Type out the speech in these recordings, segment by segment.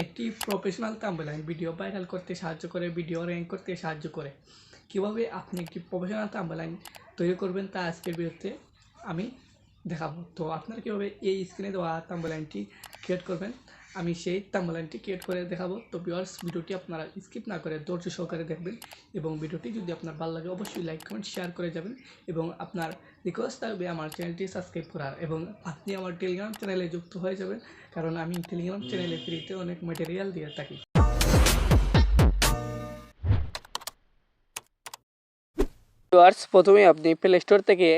একটি professional thumbnail video viral করতে সাহায্য করে, ভিডিও র্যাঙ্ক করতে সাহায্য করে। কিভাবে আপনি একটি প্রফেশনাল থাম্বনেল তৈরি করবেন তা আজকের ভিডিওতে আমি দেখাবো। তো আপনারা কীভাবে এই স্ক্রিনে দেওয়া থাম্বনেলটি ক্রিয়েট করবেন আমি সেই থাম্বনেলটি ক্রিয়েট করে দেখাবো। তো ভিউয়ার্স, ভিডিওটি আপনারা স্কিপ না করে ধৈর্য সহকারে দেখবেন এবং ভিডিওটি যদি আপনার ভালো লাগে অবশ্যই লাইক কমেন্ট শেয়ার করে যাবেন এবং আপনার রিকোয়েস্ট থাকবে আমার চ্যানেলটি সাবস্ক্রাইব করার এবং আপনি আমার টেলিগ্রাম চ্যানেলে যুক্ত হয়ে যাবেন, কারণ আমি টেলিগ্রাম চ্যানেলে ফ্রিতে অনেক ম্যাটেরিয়াল দিয়ে থাকি। প্রথমে আপনি প্লে স্টোর থেকে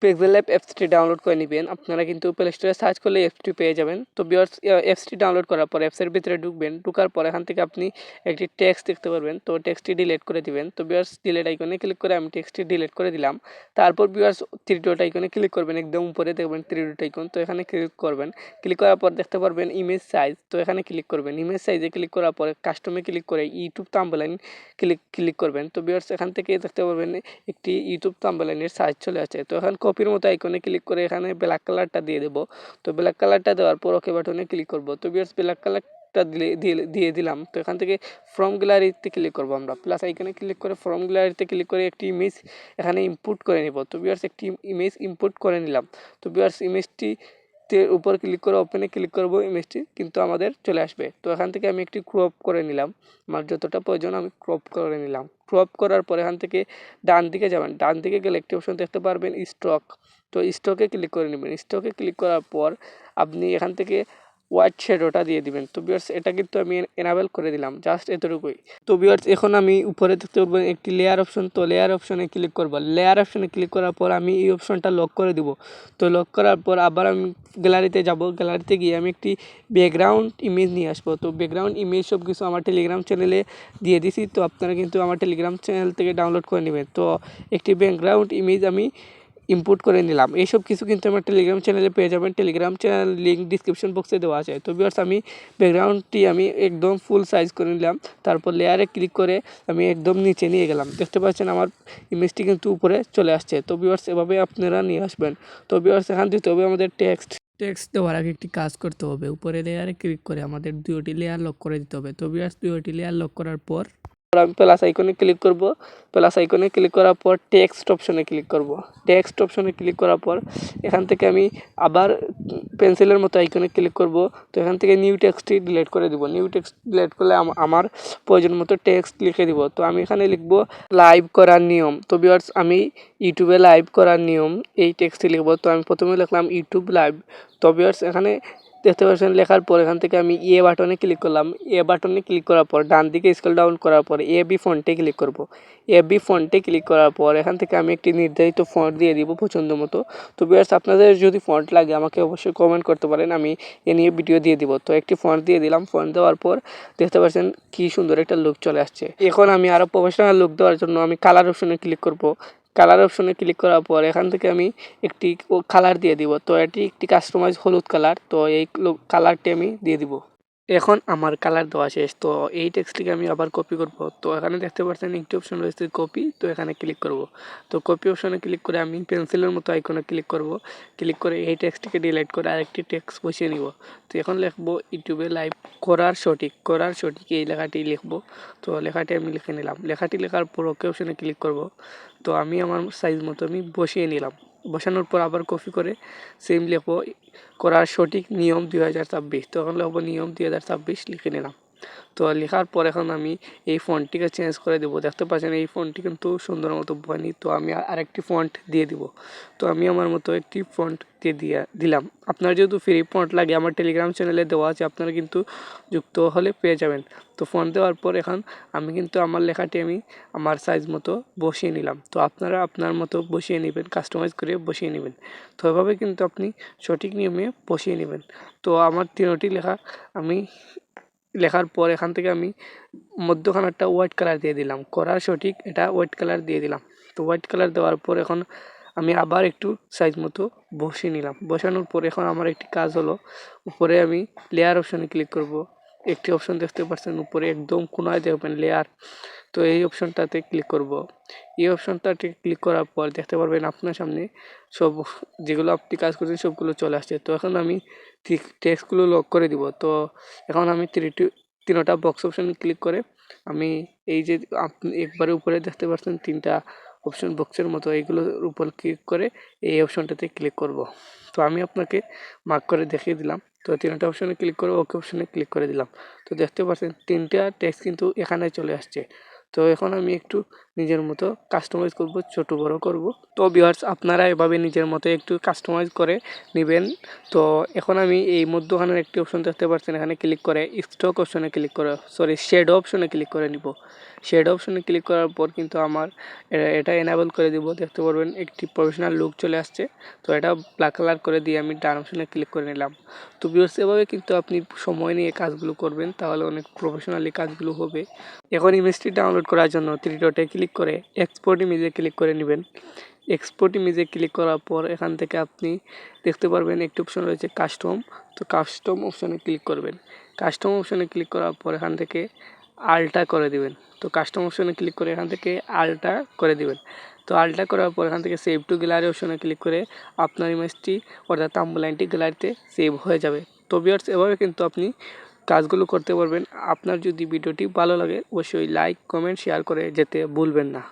পিক্সেল ল্যাব অ্যাপসটি ডাউনলোড করে নেবেন। আপনারা কিন্তু প্লে স্টোরে সার্চ করলে অ্যাপসটি পেয়ে যাবেন। তো ভিউয়ার্স, অ্যাপসটি ডাউনলোড করার পর অ্যাপসের ভিতরে ঢুকবেন। ঢোকার পর এখান থেকে আপনি একটি টেক্সট দেখতে পারবেন। তো টেক্সটটি ডিলিট করে দিবেন। তো ভিউয়ার্স, ডিলিট আইকনে ক্লিক করে আমি টেক্সটটি ডিলিট করে দিলাম। তারপর ভিউয়ার্স, থ্রি ডট আইকনে ক্লিক করবেন। একদম উপরে দেখবেন থ্রি ডট আইকন, তো এখানে ক্লিক করবেন। ক্লিক করার পর দেখতে পারবেন ইমেজ সাইজ, তো এখানে ক্লিক করবেন। ইমেজ সাইজে ক্লিক করার পরে কাস্টমে ক্লিক করে ইউটিউব থাম্বনেল ক্লিক করবেন। তো ভিউয়ার্স, এখান থেকে দেখতে পারবেন একটি ইউটিউব থাম্বনেলের সাইজ চলে আসে। তো এখন কপির মতো আইকনে ক্লিক করে এখানে ব্ল্যাক কালারটা দিয়ে দেবো। তো ব্ল্যাক কালারটা দেওয়ার পর ওকে বাটনে ক্লিক করব। তো ভিউয়ার্স, ব্ল্যাক কালারটা দিয়ে দিলাম। তো এখান থেকে ফ্রম গ্যালারিতে ক্লিক করব। আমরা প্লাস আইকনে ক্লিক করে ফ্রম গ্যালারিতে ক্লিক করে একটি ইমেজ এখানে ইনপুট করে নেব। তো ভিউয়ার্স, একটি ইমেজ ইনপুট করে নিলাম। তো ভিউয়ার্স, ইমেজটি উপর ক্লিক করে ওপেনে ক্লিক করব, ইমেজটি কিন্তু আমাদের চলে আসবে। তো এখান থেকে আমি একটি ক্রপ করে নিলাম। আমার যতটা প্রয়োজন আমি ক্রপ করে নিলাম। ক্রপ করার পর এখান থেকে ডান দিকে যাবেন। ডান দিকে গেলে একটি অপশন দেখতে পারবেন স্টক। তো স্টকে ক্লিক করে নেবেন। স্টকে ক্লিক করার পর আপনি এখান থেকে হোয়াইট শ্যাডোটা দিয়ে দিবেন। তো ভিউয়ার্স, এটা কিন্তু আমি এনাবেল করে দিলাম, জাস্ট এতটুকুই। তো ভিউয়ার্স, এখন আমি উপরে দেখতে পারবেন একটি লেয়ার অপশন। তো লেয়ার অপশনে ক্লিক করব। লেয়ার অপশনে ক্লিক করার পর আমি এই অপশনটা লক করে দিব। তো লক করার পর আবার আমি গ্যালারিতে যাব। গ্যালারিতে গিয়ে আমি একটি ব্যাকগ্রাউন্ড ইমেজ নিয়ে আসবো। তো ব্যাকগ্রাউন্ড ইমেজ সব কিছু আমার টেলিগ্রাম চ্যানেলে দিয়ে দিছি। তো আপনারা কিন্তু আমার টেলিগ্রাম চ্যানেল থেকে ডাউনলোড করে নেবেন। তো একটি ব্যাকগ্রাউন্ড ইমেজ আমি ইনপুট করে নিলাম। এইসব কিছু কিন্তু আমার টেলিগ্রাম চ্যানেলে পেয়ে যাবেন। টেলিগ্রাম চ্যানেল লিঙ্ক ডিসক্রিপশন বক্সে দেওয়া আছে। তো ভিউয়ার্স, আমি ব্যাকগ্রাউন্ডটি আমি একদম ফুল সাইজ করে নিলাম। তারপর লেয়ারে ক্লিক করে আমি একদম নিচে নিয়ে গেলাম। দেখতে পাচ্ছেন আমার ইমেজটি কিন্তু উপরে চলে আসছে। তো ভিউয়ার্স, এভাবে আপনারা নিয়ে আসবেন। তো ভিউয়ার্স, এখান দিতে হবে আমাদের টেক্সট দেওয়ার আগে একটি কাজ করতে হবে। উপরে লেয়ারে ক্লিক করে আমাদের দুইটি লেয়ার লক করে দিতে হবে। তো ভিউয়ার্স, দুইটি লেয়ার লক করার পর আমি প্লাস আইকনে ক্লিক করব। প্লাস আইকনে ক্লিক করার পর টেক্সট অপশনে ক্লিক করব। টেক্সট অপশনে ক্লিক করার পর এখান থেকে আমি আবার পেন্সিলের মতো আইকনে ক্লিক করব। তো এখান থেকে নিউ টেক্সটটি ডিলিট করে দিব। নিউ টেক্সট ডিলিট করলে আমার প্রয়োজন মতো টেক্সট লিখে দিব। তো আমি এখানে লিখব লাইভ করার নিয়ম। তো ভিউয়ার্স, আমি ইউটিউবে লাইভ করার নিয়ম এই টেক্সটটি লিখব। তো আমি প্রথমে লিখলাম ইউটিউব লাইভ। তো ভিউয়ার্স, এখানে দেখতে পাচ্ছেন লেখার পর এখান থেকে আমি এ বাটনে ক্লিক করলাম। এ বাটনে ক্লিক করার পর ডান দিকে স্ক্রল ডাউন করার পর এ বি ফন্টে ক্লিক করব। এ বি ফন্টে ক্লিক করার পর এখান থেকে আমি একটি নির্ধারিত ফন্ট দিয়ে দিব পছন্দ মতো। তো ভিউয়ার্স, আপনাদের যদি ফন্ট লাগে আমাকে অবশ্যই কমেন্ট করতে পারেন, আমি এ নিয়ে ভিডিও দিয়ে দিব। তো একটি ফন্ট দিয়ে দিলাম। ফন্ট দেওয়ার পর দেখতে পাচ্ছেন কি সুন্দর একটা লুক চলে আসছে। এখন আমি আরও প্রফেশনাল লুক দেওয়ার জন্য আমি কালার অপশনে ক্লিক করব। কালার অপশনে ক্লিক করার পর এখান থেকে আমি একটি কালার দিয়ে দিব। তো এটি একটি কাস্টমাইজ হলুদ কালার। তো এই কালারটি আমি দিয়ে দিব। এখন আমার কালার দেওয়া শেষ। তো এই টেক্সটটিকে আমি আবার কপি করব। তো এখানে দেখতে পাচ্ছেন একটি অপশন রয়েছে কপি। তো এখানে ক্লিক করব। তো কপি অপশনে ক্লিক করে আমি পেন্সিলের মতো আইকনে ক্লিক করব। ক্লিক করে এই টেক্সটটিকে ডিলিট করে আরেকটি টেক্সট বসিয়ে নিব। তো এখন লিখব ইউটিউবে লাইভ করার সঠিক এই লেখাটি লিখব। তো লেখাটি আমি লিখে নিলাম। লেখাটি লেখার পর ওকে অপশনে ক্লিক করব। তো আমি আমার সাইজ মতো আমি বসিয়ে নিলাম। বসানোর পর আবার কপি করে সেম লিখব করার সঠিক নিয়ম 2026। তো এখন লিখব নিয়ম 2026 লিখে নিলাম। তো লেখার পর এখন আমি এই ফন্টটিকে চেঞ্জ করে দেবো। দেখতে পাচ্ছেন এই ফন্টটি কিন্তু সুন্দর মতো বনি। তো আমি আরেকটি ফন্ট দিয়ে দিব। তো আমি আমার মতো একটি ফন্ট দিয়ে দিলাম। আপনার যেহেতু ফ্রি ফন্ট লাগে আমার টেলিগ্রাম চ্যানেলে দেওয়া আছে, আপনারা কিন্তু যুক্ত হলে পেয়ে যাবেন। তো ফন্ট দেওয়ার পর এখন আমি কিন্তু আমার লেখাটি আমি আমার সাইজ মতো বসিয়ে নিলাম। তো আপনারা আপনার মতো বসিয়ে নেবেন, কাস্টমাইজ করে বসিয়ে নেবেন। তো এভাবে কিন্তু আপনি সঠিক নিয়মে বসিয়ে নেবেন। তো আমার তিনটি লেখা আমি লেখার পর এখান থেকে আমি মধ্যখানে একটা হোয়াইট কালার দিয়ে দিলাম। করার সঠিক এটা হোয়াইট কালার দিয়ে দিলাম। তো হোয়াইট কালার দেওয়ার পর এখন আমি আবার একটু সাইজ মতো বসিয়ে নিলাম। বসানোর পর এখন আমার একটি কাজ হলো, উপরে আমি লেয়ার অপশনে ক্লিক করব। একটি অপশন দেখতে পাচ্ছেন উপরে একদম কোনায় দেখবেন লেয়ার। তো এই অপশনটাতে ক্লিক করব। এই অপশনটাতে ক্লিক করার পর দেখতে পারবেন আপনার সামনে সব যেগুলো আপনি কাজ করছেন সবগুলো চলে আসছে। তো এখন আমি টেক্সটগুলো লক করে দিব। তো এখন আমি তিনোটা বক্স অপশন ক্লিক করে আমি এই যে আপনি একবারে উপরে দেখতে পাচ্ছেন 3টা অপশন বক্সের মতো, এইগুলোর উপর ক্লিক করে এই অপশনটাতে ক্লিক করব। তো আমি আপনাকে মার্ক করে দেখিয়ে দিলাম। তো 3টা অপশনে ক্লিক করে ওকে অপশনে ক্লিক করে দিলাম। তো দেখতে পাচ্ছেন 3টা টেক্সট কিন্তু এখানে চলে আসছে। তো এখন আমি একটু নিজের মতো কাস্টমাইজ করব, ছোট বড় করব। তো ভিউয়ার্স আপনারা এভাবে নিজের মতো একটু কাস্টমাইজ করে নেবেন। তো এখন আমি এই মধ্যখানের একটি অপশন দেখতে পাচ্ছেন, এখানে ক্লিক করে স্টক অপশনে ক্লিক করে শ্যাডো অপশনে ক্লিক করে নিব। শ্যাডো অপশনে ক্লিক করার পর কিন্তু আমার এটা এনাবেল করে দিব। দেখতে পারবেন একটি প্রফেশনাল লুক চলে আসছে। তো এটা ব্ল্যাক কালার করে দিয়ে আমি ডান অপশনে ক্লিক করে নিলাম। তো ভিউয়ার্স এভাবে কিন্তু আপনি সময় নিয়ে কাজগুলো করবেন, তাহলে অনেক প্রফেশনালি কাজগুলো হবে। এখন ইমেজটি ডাউনলোড করার জন্য থ্রি ডটে ক্লিক করে এক্সপোর্ট ইমেজে ক্লিক করে নেবেন। এক্সপোর্ট ইমেজে ক্লিক করার পর এখান থেকে আপনি দেখতে পারবেন একটি অপশন রয়েছে কাস্টম। তো কাস্টম অপশনে ক্লিক করবেন। কাস্টম অপশনে ক্লিক করার পর এখান থেকে আল্টা করে দিবেন। তো কাস্টম অপশনে ক্লিক করে এখান থেকে আল্টা করে দিবেন। তো আল্টা করার পর এখান থেকে সেভ টু গ্যালারি অপশনে ক্লিক করে আপনার ইমেজটি অর্থাৎ থাম্বনেইলটি গ্যালারিতে সেভ হয়ে যাবে। তো ভিউয়ার্স এভাবে কিন্তু আপনি কাজগুলো করতে পারবেন। আপনার যদি ভিডিওটি ভালো লাগে অবশ্যই লাইক, কমেন্ট, শেয়ার করে যেতে ভুলবেন না।